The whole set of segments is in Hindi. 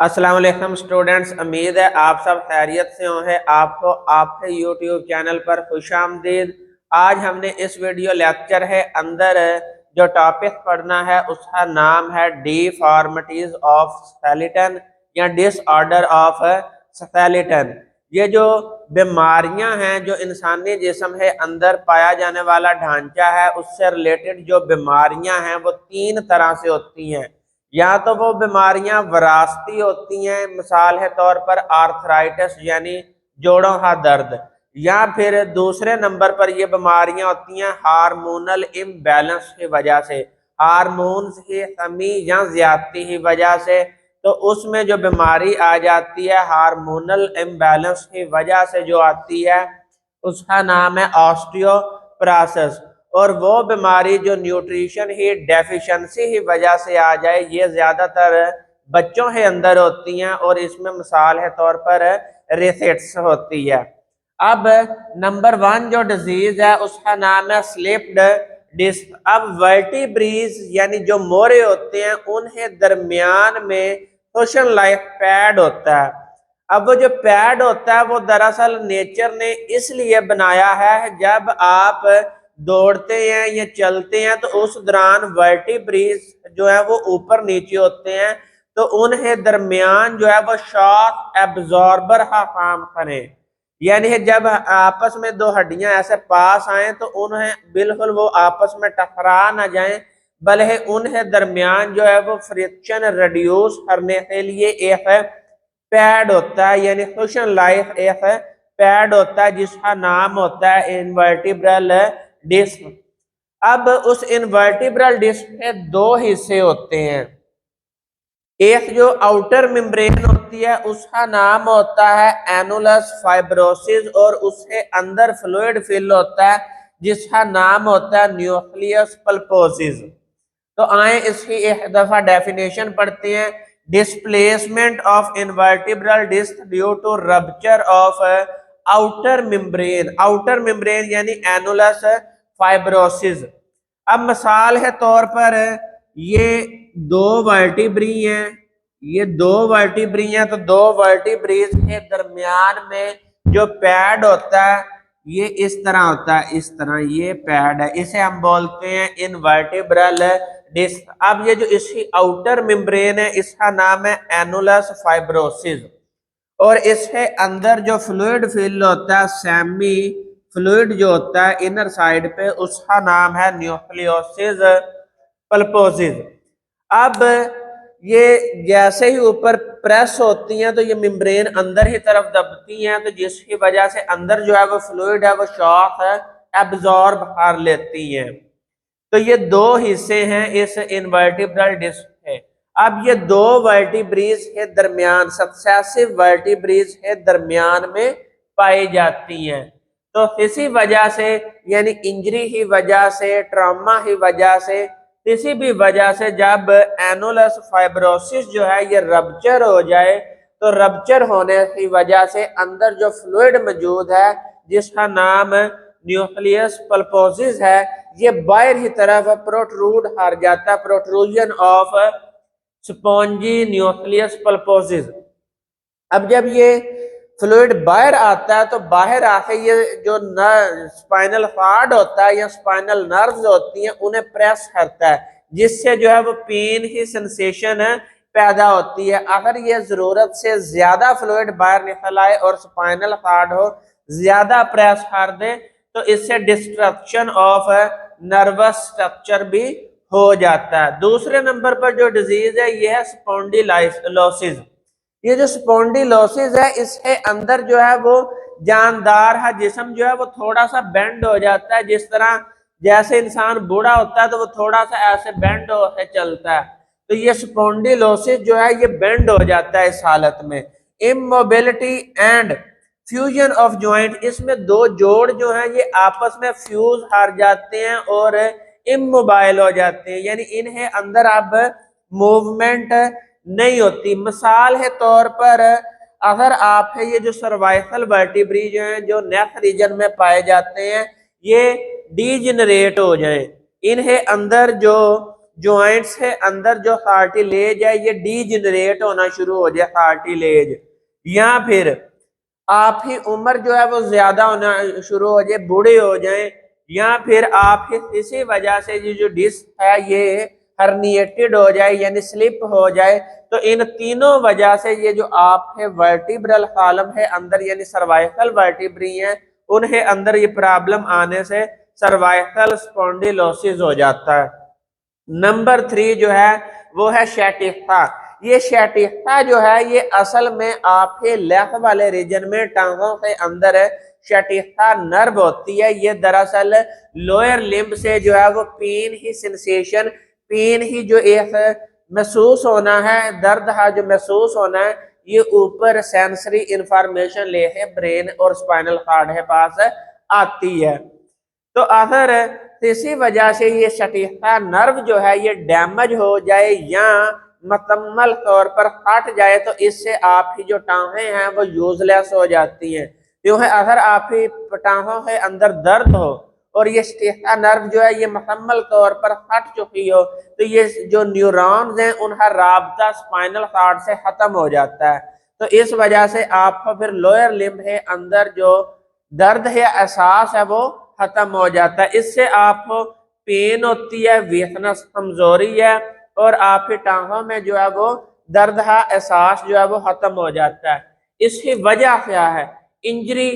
अस्सलाम वालेकुम स्टूडेंट्स, उम्मीद है आप सब खैरियत से होंगे। आपको आपके यूट्यूब चैनल पर खुशामदीद। आज हमने इस वीडियो लेक्चर है अंदर जो टॉपिक पढ़ना है उसका नाम है डिफॉर्मिटीज ऑफ स्केलेटन या डिसऑर्डर ऑफ स्केलेटन। ये जो बीमारियां हैं जो इंसानी जिस्म है अंदर पाया जाने वाला ढांचा है उससे रिलेटेड जो बीमारियां हैं वो तीन तरह से होती हैं। या तो वो बीमारियां विरासती होती हैं, मिसाल है तौर पर आर्थराइटिस यानी जोड़ों का दर्द, या फिर दूसरे नंबर पर ये बीमारियां होती हैं हार्मोनल इम्बैलेंस की वजह से, हार्मोन्स की कमी या ज्यादती की वजह से। तो उसमें जो बीमारी आ जाती है हार्मोनल इम्बैलेंस की वजह से जो आती है उसका नाम है ऑस्टियोपरोसिस। और वो बीमारी जो न्यूट्रिशन ही डेफिशिएंसी की वजह से आ जाए ये ज्यादातर बच्चों के अंदर होती हैं और इसमें मिसाल है तौर पर रेसेट्स होती है। अब नंबर 1 जो डिजीज है उसका नाम है स्लिप्ड डिस्क। अब वर्टिब्रीज यानी जो मोरे होते हैं उनके दरमियान में कुशन लाइक पैड होता है। अब वो जो पैड होता है वो दरअसल नेचर ने इसलिए बनाया है जब आप दौड़ते हैं या चलते हैं तो उस दौरान वर्टिब्रीज जो है वो ऊपर नीचे होते हैं, तो उनके दरमियान जो है वो शॉक एब्जॉर्बर का काम करें। यानी जब आपस में दो हड्डियां ऐसे पास आए तो उन्हें बिल्कुल वो आपस में टकरा ना जाएं, बल्कि उनके दरमियान जो है वो फ्रिक्शन रिड्यूस करने के लिए एक पैड होता है, यानी कुशन लाइक एक पैड होता है जिसका नाम होता है इनवर्टिब्रल डिस्क। अब उस इनवर्टिब्रल डिस्क के दो हिस्से होते हैं, एक जो आउटर मेम्ब्रेन होती है उसका नाम होता है एनुलस फाइब्रोसिस और उसके अंदर फ्लूइड फिल होता है जिसका नाम होता है न्यूक्लियस पल्पोसिस। तो आए इसकी एक दफा डेफिनेशन पढ़ते हैं। Displacement of intervertebral disc due to rupture of outer membrane यानी एनुलस फाइब्रोसिस। अब मिसाल है तौर पर ये दो वर्टिब्री हैं, ये दो वर्टिब्री हैं, तो दो वर्टिब्रीज के दरमियान में जो पैड होता है ये इस तरह होता है, इस तरह ये पैड है, इसे हम बोलते हैं इनवर्टिब्रल डिस्क। अब ये जो इसकी आउटर मेम्ब्रेन है इसका नाम है एनुलस फाइब्रोसिस और इसके अंदर जो फ्लूइड फिल होता है सेमी फ्लूइड जो होता है इनर साइड पे उसका नाम है न्यूक्लियोसिस पल्पोसिस। अब ये जैसे ही ऊपर प्रेस होती हैं तो ये मेम्ब्रेन अंदर ही तरफ दबती हैं, तो जिसकी वजह से अंदर जो है वो फ्लूइड है वो शॉक है एब्जॉर्ब कर लेती हैं। तो ये दो हिस्से हैं इस इनवर्टिब्रल डिस्क के। अब ये दो वर्टिब्रीज के दरमियान सक्सेसिव वर्टिब्रीज के दरमियान में पाई जाती हैं। तो किसी वजह से यानी इंजरी की वजह से, ट्रॉमा की वजह से, किसी भी वजह से जब एनुलस फाइब्रोसिस जो है ये रप्चर हो जाए तो रप्चर होने की वजह से अंदर जो फ्लूइड मौजूद है जिसका नाम न्यूक्लियस पल्पोसिस है ये बाहर की तरफ प्रोट्रूड कर जाता है, प्रोट्रूजन ऑफ स्पॉन्जी न्यूक्लियस पल्पोसिस। अब जब ये फ्लूइड बाहर आता है तो बाहर आके ये जो स्पाइनल कॉर्ड होता है या स्पाइनल नर्व्स होती हैं उन्हें प्रेस करता है जिससे जो है वो पेन की सेंसेशन पैदा होती है। अगर ये जरूरत से ज्यादा फ्लूइड बाहर निकल आए और स्पाइनल कॉर्ड हो ज्यादा प्रेस कर दे तो इससे डिस्ट्रक्शन ऑफ नर्वस स्ट्रक्चर भी हो जाता है। दूसरे नंबर पर जो डिजीज है ये है स्पॉन्डिलोसिस। ये जो स्पॉन्डिलोसिस है इसके अंदर जो है वो जानदार है जिस्म जो है वो थोड़ा सा बेंड हो जाता है, जिस तरह जैसे इंसान बूढ़ा होता है तो वो थोड़ा सा ऐसे बेंड होकर चलता है, तो ये स्पॉन्डिलोसिस जो है ये बेंड हो जाता है इस हालत में। Immobility and fusion of joint, इसमें दो जोड़ जो है ये आपस में फ्यूज हार जाते हैं और इमोबाइल हो जाते हैं, यानी इन्हें अंदर अब मूवमेंट नहीं होती। मिसाल है तौर पर अगर आप है ये जो सर्वाइकल वर्टिब्री जो है जो नेक रीजन में पाए जाते हैं ये डीजनरेट हो जाए, इन्हें अंदर जो ज्वाइंट्स के अंदर जो कार्टिलेज है ये डीजनरेट होना शुरू हो जाए कार्टिलेज, या फिर आपकी उम्र जो है वो ज्यादा होना शुरू हो जाए, बूढ़े हो जाए, या फिर आप इसी वजह से ये जो डिस्क है ये हर्निएटेड हो जाए यानी स्लिप हो जाए, तो इन तीनों वजह से ये जो आपके वर्टिब्रल कॉलम है अंदर यानी सर्वाइकल वर्टिब्री है उन्हें अंदर ये प्रॉब्लम आने से सर्वाइकल स्पॉन्डिलोसिस हो जाता है। नंबर 3 जो है वो है शैटिस्टा। ये शैटिस्टा जो है ये असल में आपके लेफ्ट वाले रीजन में टांगों के अंदर है शैटिस्टा नर्व होती है। ये दरअसल लोअर लिम्ब से जो है वो पेन ही सेंसेशन, पेन ही जो एक महसूस होना है, दर्द है जो महसूस होना है, ये ऊपर सेंसरी इंफॉर्मेशन ले है ब्रेन और स्पाइनल कॉर्ड के पास आती है। तो अगर इसी वजह से ये शकीका नर्व जो है ये डैमेज हो जाए या मुकम्मल तौर पर फट जाए तो इससे आपकी जो टांगें हैं वो यूजलेस हो जाती हैं। क्योंकि अगर आपकी टांगों के अंदर दर्द हो और ये शकीका नर्व जो है ये मुकम्मल तौर पर फट चुकी हो तो ये जो न्यूरॉन्स हैं उनका राब्ता स्पाइनल कॉर्ड से खत्म हो जाता है। तो इस वजह से आपको फिर लोअर लिम्ब के अंदर जो दर्द है एहसास है वो खत्म हो जाता है। इससे आपको पेन होती है, वीकनेस कमजोरी है और आपकी टांगों में जो है वो दर्द का एहसास जो है वो खत्म हो जाता है। इसकी वजह क्या है? इंजरी,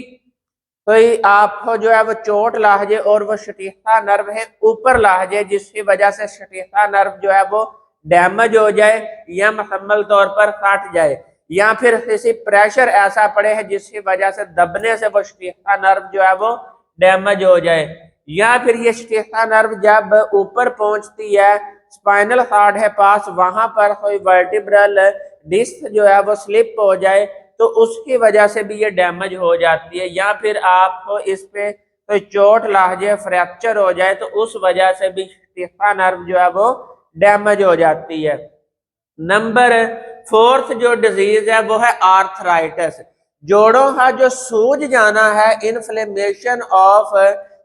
कोई आपको जो है वो चोट लाग जाए और वो शकीका नर्व है ऊपर लाग जाए जिसकी वजह से शकीका नर्व जो है वो डैमेज हो जाए या मुकम्मल तौर पर फट जाए, या फिर किसी प्रेशर ऐसा पड़े है जिसकी वजह से दबने से वो शकीका नर्व जो है वो डैमेज हो जाए, या फिर ये शकीका नर्व जब ऊपर पहुंचती है स्पाइनल कॉर्ड है पास वहां पर कोई वर्टिब्रल डिस्क जो है वो स्लिप हो जाए तो उसकी वजह से भी ये डैमेज हो जाती है, या फिर आपको इस पे कोई चोट लग जाए, फ्रैक्चर हो जाए तो उस वजह से भी शकीका नर्व जो है वो डैमेज हो जाती है। नंबर 4 जो डिजीज है वो है आर्थराइटिस। जोड़ों का जो सूज जाना है, inflammation of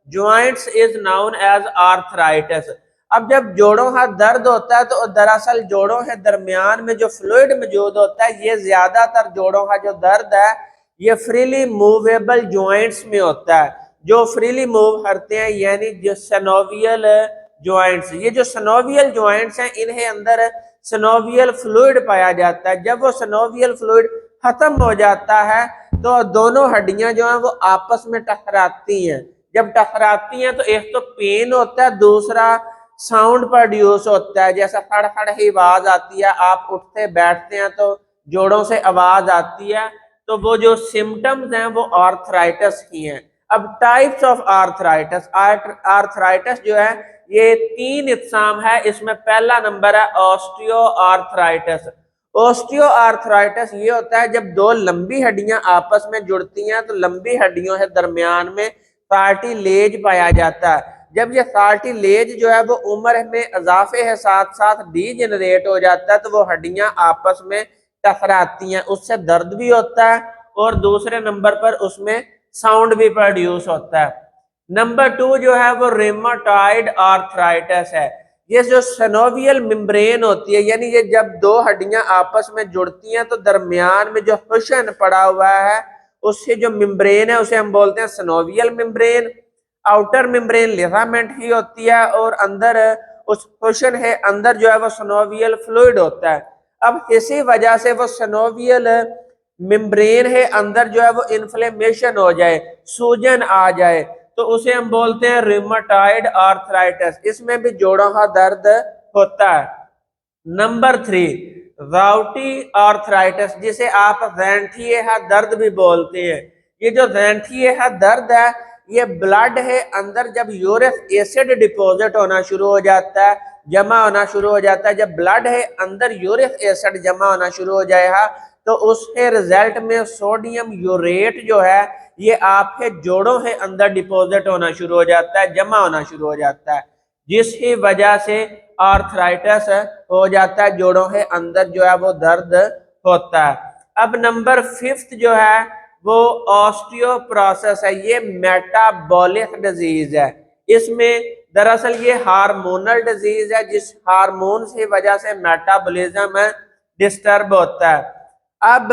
joints is known as arthritis. अब जब जोड़ों का दर्द होता है तो दरअसल जोड़ों के दरमियान में जो फ्लूइड मौजूद होता है ये ज्यादातर जोड़ों का जो दर्द है ये फ्रीली मूवेबल ज्वाइंट्स में होता है, जो फ्रीली मूव करते हैं यानी जो सनोवियल ज्वाइंट्स। ये जो सनोवियल ज्वाइंट्स हैं इन्हें अंदर सनोवियल फ्लूइड पाया जाता है। जब वो सनोवियल फ्लूइड खत्म हो जाता है तो दोनों हड्डियां जो हैं वो आपस में टकराती हैं। जब टकराती हैं तो एक तो पेन होता है, दूसरा साउंड प्रोड्यूस होता है, जैसा खड़ खड़ ही आवाज आती है, आप उठते बैठते हैं तो जोड़ों से आवाज आती है। तो वो जो सिम्टम्स हैं वो आर्थराइटिस की हैं। अब टाइप्स ऑफ आर्थराइटिस, आर्थराइटिस जो है ये 3 इकसाम है। इसमें पहला नंबर है ऑस्टियो आर्थराइटिस। ऑस्टियो आर्थराइटिस ये होता है जब दो लंबी हड्डियां आपस में जुड़ती हैं तो लंबी हड्डियों के दरमियान में कार्टिलेज पाया जाता है। जब ये कार्टिलेज जो है वो उम्र में इजाफे के साथ साथ डीजेनरेट हो जाता है तो वो हड्डियां आपस में टकराती हैं, उससे दर्द भी होता है और दूसरे नंबर पर उसमें साउंड भी प्रोड्यूस होता है। नंबर 2 जो है वो रेमाटॉइड आर्थराइटिस है। ये जो सनोवियल मेम्ब्रेन होती है यानी ये जब दो हड्डियां आपस में जुड़ती हैं तो दरमियान में जो कुशन पड़ा हुआ है उससे जो मेम्ब्रेन है उसे हम बोलते हैं सनोवियल मेम्ब्रेन। आउटर मेम्ब्रेन लिगामेंट ही होती है और अंदर उस कुशन है अंदर जो है वो सनोवियल फ्लूइड होता है। अब इसी वजह से वो सनोवियल मेम्ब्रेन है अंदर जो है वो इन्फ्लेमेशन हो जाए, सूजन आ जाए तो उसे हम बोलते हैं रिमेटॉइड आर्थराइटिस। इसमें भी जोड़ों का दर्द होता है। नंबर 3 राउटी आर्थराइटिस जिसे आप गैंठिए का दर्द भी बोलते हैं। ये जो गैंठिए का दर्द है ये ब्लड है अंदर जब यूरिक एसिड डिपॉजिट होना शुरू हो जाता है, जमा होना शुरू हो जाता है, जब ब्लड है अंदर यूरिक एसिड जमा होना शुरू हो जाएगा तो उसके रिजल्ट में सोडियम यूरेट जो है ये आपके जोड़ों के अंदर डिपॉजिट होना शुरू हो जाता है, जमा होना शुरू हो जाता है, जिसकी वजह से आर्थराइटिस हो जाता है, जोड़ों के अंदर जो है वो दर्द होता है। अब नंबर 5 जो है वो ऑस्टियोप्रोसिस है। ये मेटाबॉलिक डिजीज है। इसमें दरअसल ये हार्मोनल डिजीज है, जिस हार्मोन की वजह से मेटाबॉलिज्म डिस्टर्ब होता है। अब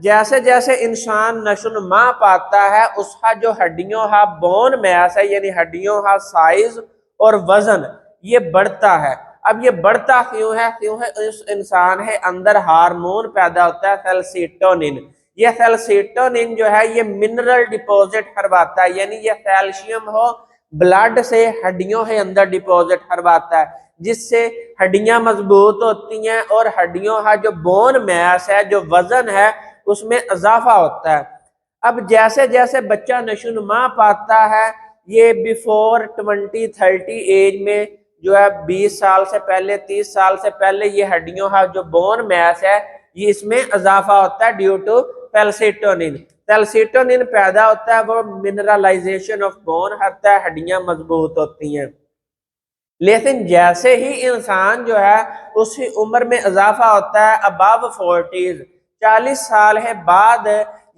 जैसे जैसे इंसान नशोनुमा पाता है, उसका जो हड्डियों का बोन मैस है, यानी हड्डियों का साइज और वजन ये बढ़ता है। अब ये बढ़ता क्यों है? उस इंसान के अंदर हार्मोन पैदा होता है कैल्सिटोनिन। ये कैल्सिटोनिन जो है ये मिनरल डिपॉजिट करवाता है, यानी ये कैल्शियम हो ब्लड से हड्डियों के अंदर डिपॉजिट करवाता है, जिससे हड्डियां मजबूत होती हैं और हड्डियों का जो बोन मैस है, जो वजन है, उसमें इजाफा होता है। अब जैसे जैसे बच्चा नशोनुमा पाता है, ये बिफोर 20-30 एज में जो है 20 साल से पहले, 30 साल से पहले, ये हड्डियों का जो बोन मैस है ये इसमें इजाफा होता है ड्यू टू कैल्सिटोनिन। कैल्सिटोनिन पैदा होता है, वो मिनरलाइजेशन ऑफ बोन करता है, हड्डियां मजबूत होती हैं। लेकिन जैसे ही इंसान जो है उसकी उम्र में इजाफा होता है अबव 40, 40 साल है बाद,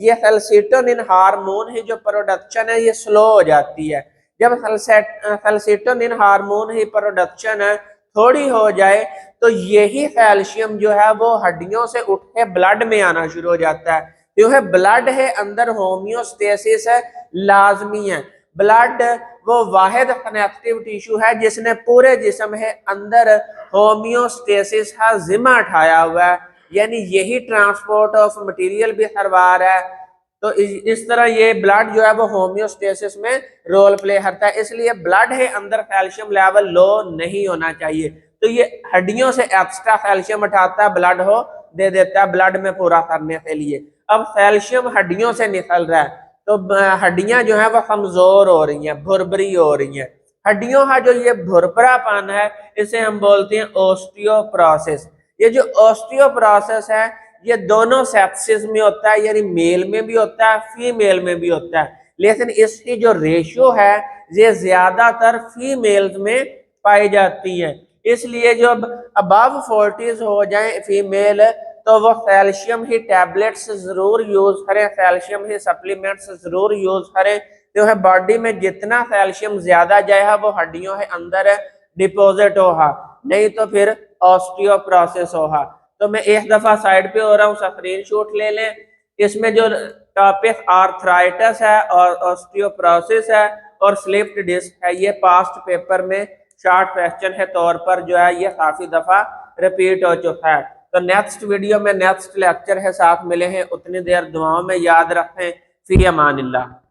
ये कैल्सिटोनिन हार्मोन की जो प्रोडक्शन है ये स्लो हो जाती है। जब कैल्सिटोनिन हार्मोन की प्रोडक्शन है थोड़ी हो जाए, तो यही कैल्शियम जो है वो हड्डियों से उठ के ब्लड में आना शुरू हो जाता है, क्योंकि ब्लड है अंदर होम्योस्टेसिस है लाजमी है। ब्लड वो वाहिद कनेक्टिव टिश्यू है जिसने पूरे जिस्म के अंदर होम्योस्टेसिस का जिम्मा उठाया हुआ है, यानी यही ट्रांसपोर्ट ऑफ मटेरियल भी करवा रहा है। तो इस तरह ये ब्लड जो है वो होम्योस्टेसिस में रोल प्ले करता है, इसलिए ब्लड के अंदर कैल्शियम लेवल लो नहीं होना चाहिए। तो ये हड्डियों से एक्स्ट्रा कैल्शियम उठाता है, ब्लड हो दे देता है ब्लड में पूरा करने के लिए। अब कैल्शियम हड्डियों से निकल रहा है, तो हड्डियां जो है वह कमजोर हो रही हैं, भुरभुरी हो रही हैं। हड्डियों का जो ये भुरभुरापन है इसे हम बोलते हैं ऑस्टियोप्रोसिस। ये जो ऑस्टियोप्रोसिस है ये दोनों सेक्सेस में होता है, यानी मेल में भी होता है, फीमेल में भी होता है, लेकिन इसकी जो रेशियो है ये ज्यादातर फीमेल्स में पाई जाती है। इसलिए जब अबव 40 हो जाए फीमेल, तो वो कैल्शियम ही टैबलेट्स जरूर यूज करें, कैल्शियम ही सप्लीमेंट्स जरूर यूज करें, जो है बॉडी में जितना कैल्शियम ज्यादा जाएगा वो हड्डियों के अंदर डिपॉजिट होगा, नहीं तो फिर ऑस्टियोप्रोसिस होगा। तो मैं एक दफा साइड पे हो रहा हूँ, स्क्रीन शॉट ले लें। इसमें जो टॉपिक आर्थराइटिस है और ऑस्टियोप्रोसिस है और स्लिप्ड डिस्क है, ये पास्ट पेपर में शॉर्ट क्वेश्चन के तौर पर जो है ये काफी दफा रिपीट हो चुका है। तो नेक्स्ट वीडियो में नेक्स्ट लेक्चर के साथ मिले हैं, उतनी देर दुआओं में याद रखें। फी अमानिल्लाह।